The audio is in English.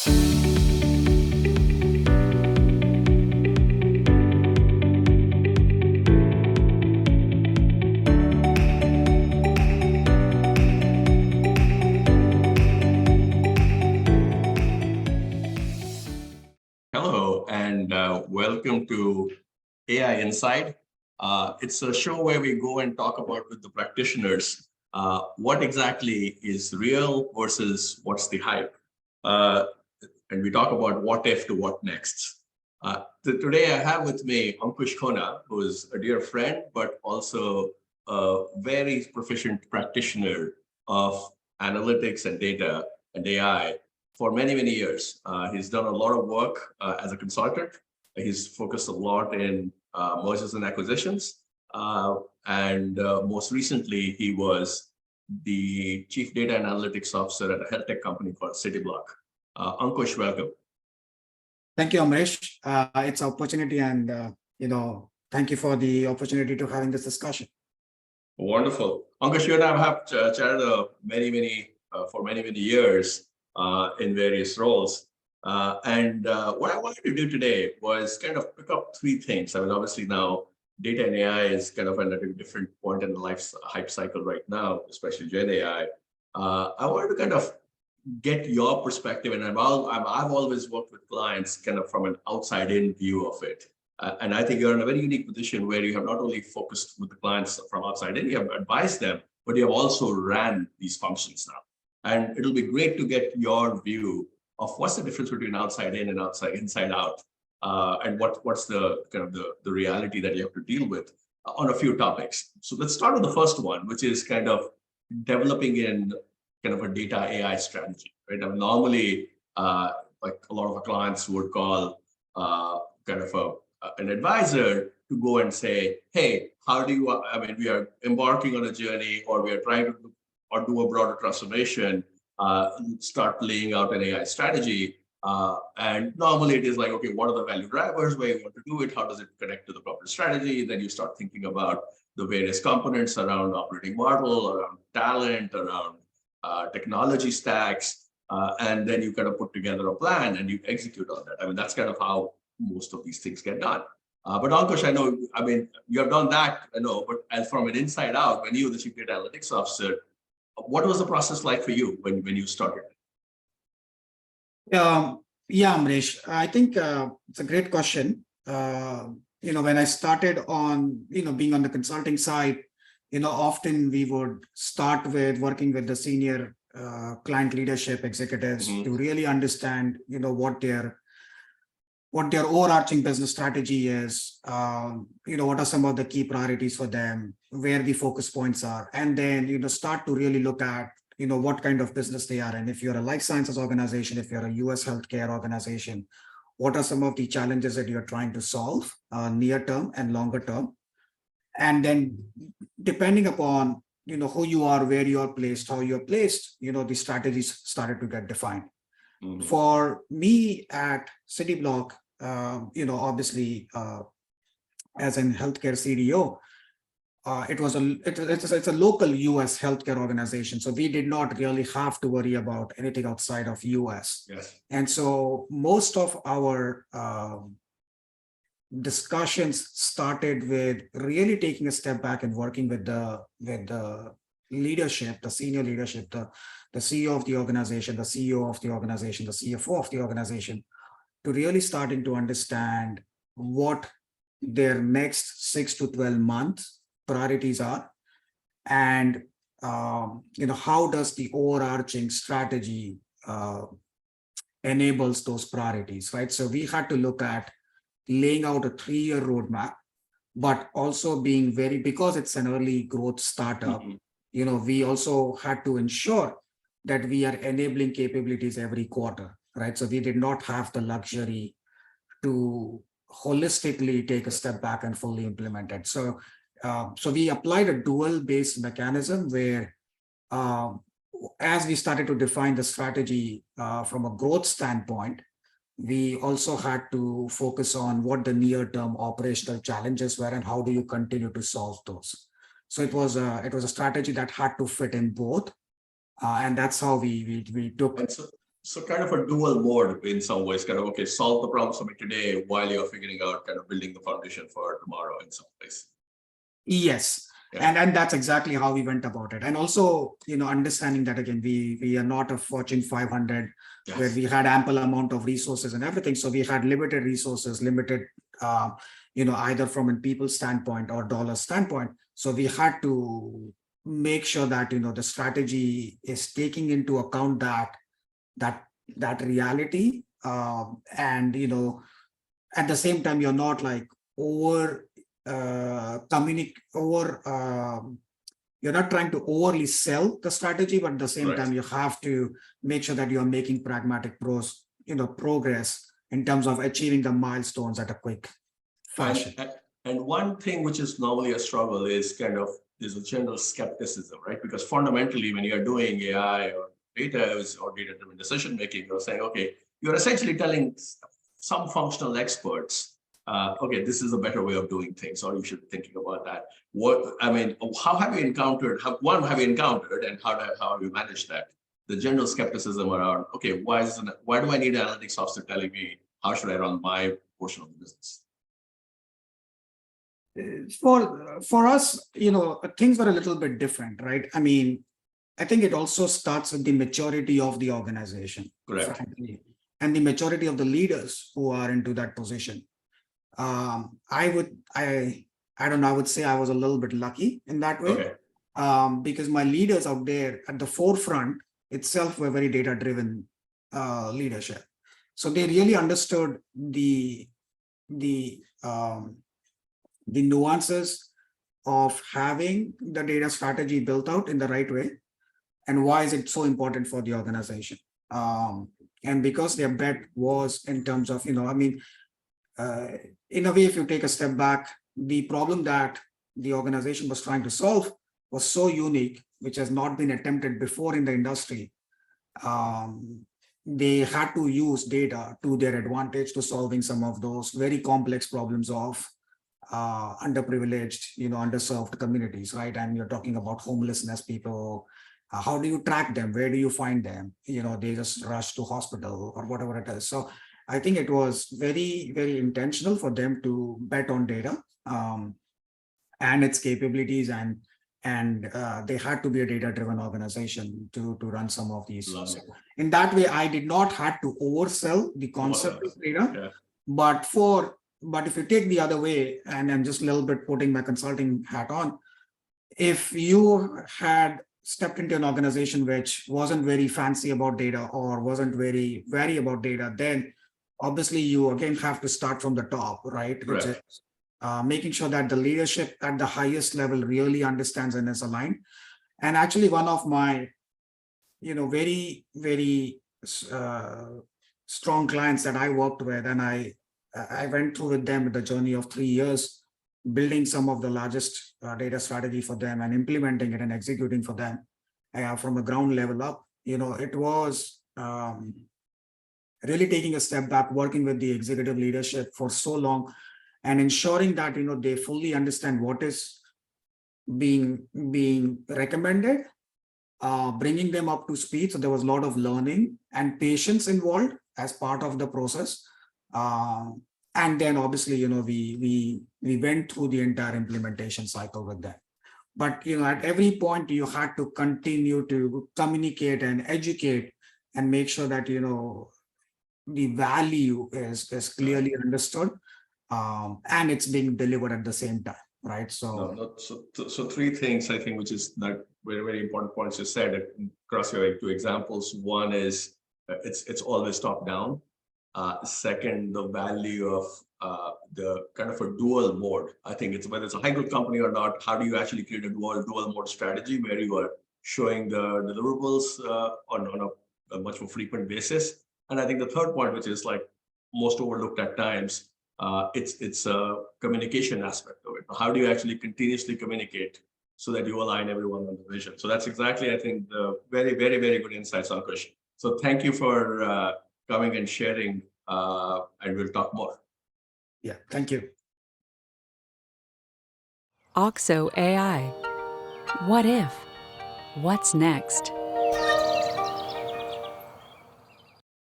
Hello, and welcome to AI Inside. It's a show where we go and talk about with the practitioners what exactly is real versus what's the hype. Uh, and we talk about what if to what next. Today I have with me Ankush Khona, who is a dear friend, but also a very proficient practitioner of analytics and data and AI for many, many years. He's done a lot of work as a consultant. He's focused a lot in mergers and acquisitions. And most recently, he was the chief data and analytics officer at a health tech company called CityBlock. Ankush, welcome. Thank you, Amaresh. It's an opportunity, and thank you for the opportunity to having this discussion. Wonderful. Ankush, you and I have chatted for many, many years in various roles. And what I wanted to do today was kind of pick up three things. I mean, obviously now data and AI is kind of at a different point in the hype cycle right now, especially Gen AI. I wanted to kind of get your perspective, and I've always worked with clients kind of from an outside-in view of it. And I think you're in a very unique position where you have not only focused with the clients from outside in, you have advised them, but you have also ran these functions now. And it'll be great to get your view of what's the difference between outside in and inside out, and what's the kind of the reality that you have to deal with on a few topics. So let's start with the first one, which is kind of developing in kind of a data AI strategy, right? Now, normally, like a lot of our clients would call kind of an advisor to go and say, hey, how do you, I mean, we are embarking on a journey, or we are trying to do a broader transformation, start laying out an AI strategy. And normally it is like, okay, what are the value drivers, where you want to do it, how does it connect to the corporate strategy? Then you start thinking about the various components around operating model, around talent, around technology stacks, and then you kind of put together a plan and you execute on that. I mean, that's kind of how most of these things get done. But Ankush, I know, I mean, you have done that, I know, but as from an inside out, when you were the chief data analytics officer, what was the process like for you when you started? Yeah, Amresh, I think it's a great question. When I started on, being on the consulting side, often we would start with working with the senior client leadership executives to really understand, what their overarching business strategy is, what are some of the key priorities for them, where the focus points are, and then, start to really look at, what kind of business they are. And if you're a life sciences organization, if you're a US healthcare organization, what are some of the challenges that you're trying to solve near term and longer term? And then depending upon, who you are, where you are placed, how you're placed, the strategies started to get defined. For me at CityBlock, obviously, as in healthcare CDO, it's a local US healthcare organization. So we did not really have to worry about anything outside of US. Yes. And so most of our discussions started with really taking a step back and working with the leadership, the senior leadership, the CEO of the organization, the CEO of the organization, the CFO of the organization, to really starting to understand what their next 6 to 12 months priorities are, and how does the overarching strategy enables those priorities, right? So we had to look at laying out a 3-year roadmap, but also being because it's an early growth startup, we also had to ensure that we are enabling capabilities every quarter, right? So we did not have the luxury to holistically take a step back and fully implement it. So we applied a dual-based mechanism where, as we started to define the strategy from a growth standpoint, we also had to focus on what the near-term operational challenges were and how do you continue to solve those. So it was a strategy that had to fit in both, and that's how we took. So kind of a dual mode in some ways, kind of, okay, solve the problem for me today while you're figuring out kind of building the foundation for tomorrow in some ways. Yes. Yeah. And that's exactly how we went about it. And also, understanding that again, we are not a Fortune 500 Yes. where we had ample amount of resources and everything. So we had limited resources, limited, either from a people standpoint or dollar standpoint. So we had to make sure that, the strategy is taking into account that reality. And, at the same time, you're not like over you're not trying to overly sell the strategy, but at the same time you have to make sure that you're making pragmatic progress in terms of achieving the milestones at a quick fashion. And one thing which is normally a struggle is kind of there's a general skepticism, right? Because fundamentally when you're doing AI or data-driven decision making, you're saying, okay, you're essentially telling some functional experts, okay, this is a better way of doing things, or you should be thinking about that. How have you encountered, and how have you managed that? The general skepticism around, okay, why do I need an analytics officer telling me how should I run my portion of the business? For us, things were a little bit different, right? I think it also starts with the maturity of the organization, correct, frankly, and the maturity of the leaders who are into that position. I don't know, I would say I was a little bit lucky in that way. Okay. Because my leaders out there at the forefront itself were very data-driven leadership. So they really understood the nuances of having the data strategy built out in the right way, and why is it so important for the organization. And because their bet was in terms of, in a way, if you take a step back, the problem that the organization was trying to solve was so unique, which has not been attempted before in the industry. They had to use data to their advantage to solving some of those very complex problems of underprivileged, underserved communities, right? And you're talking about homelessness people. How do you track them? Where do you find them? They just rush to hospital or whatever it is. So I think it was very, very intentional for them to bet on data and its capabilities, and they had to be a data-driven organization to run some of these. So in that way, I did not have to oversell the concept of data, but if you take the other way, and I'm just a little bit putting my consulting hat on, if you had stepped into an organization which wasn't very fancy about data or wasn't very wary about data, then obviously you again have to start from the top, right? Which is making sure that the leadership at the highest level really understands and is aligned. And actually one of my, very, very strong clients that I worked with, and I went through with them the journey of 3 years, building some of the largest data strategy for them and implementing it and executing for them from a ground level up. It was really taking a step back, working with the executive leadership for so long and ensuring that, they fully understand what is being recommended, bringing them up to speed. So there was a lot of learning and patience involved as part of the process. And then obviously, we went through the entire implementation cycle with them. But, at every point you had to continue to communicate and educate and make sure that, the value is clearly understood, and it's being delivered at the same time, right? So, so three things I think, which is that very, very important points you said across your two examples. One is it's always top down. Second, the value of the kind of a dual mode. I think it's whether it's a high growth company or not, how do you actually create a dual mode strategy where you are showing the deliverables on a much more frequent basis. And I think the third point, which is like most overlooked at times, it's a communication aspect of it. How do you actually continuously communicate so that you align everyone on the vision? So that's exactly, I think, the very, very, very good insights, Ankush. So thank you for coming and sharing, and we'll talk more. Yeah, thank you. AuxoAI. What if? What's next?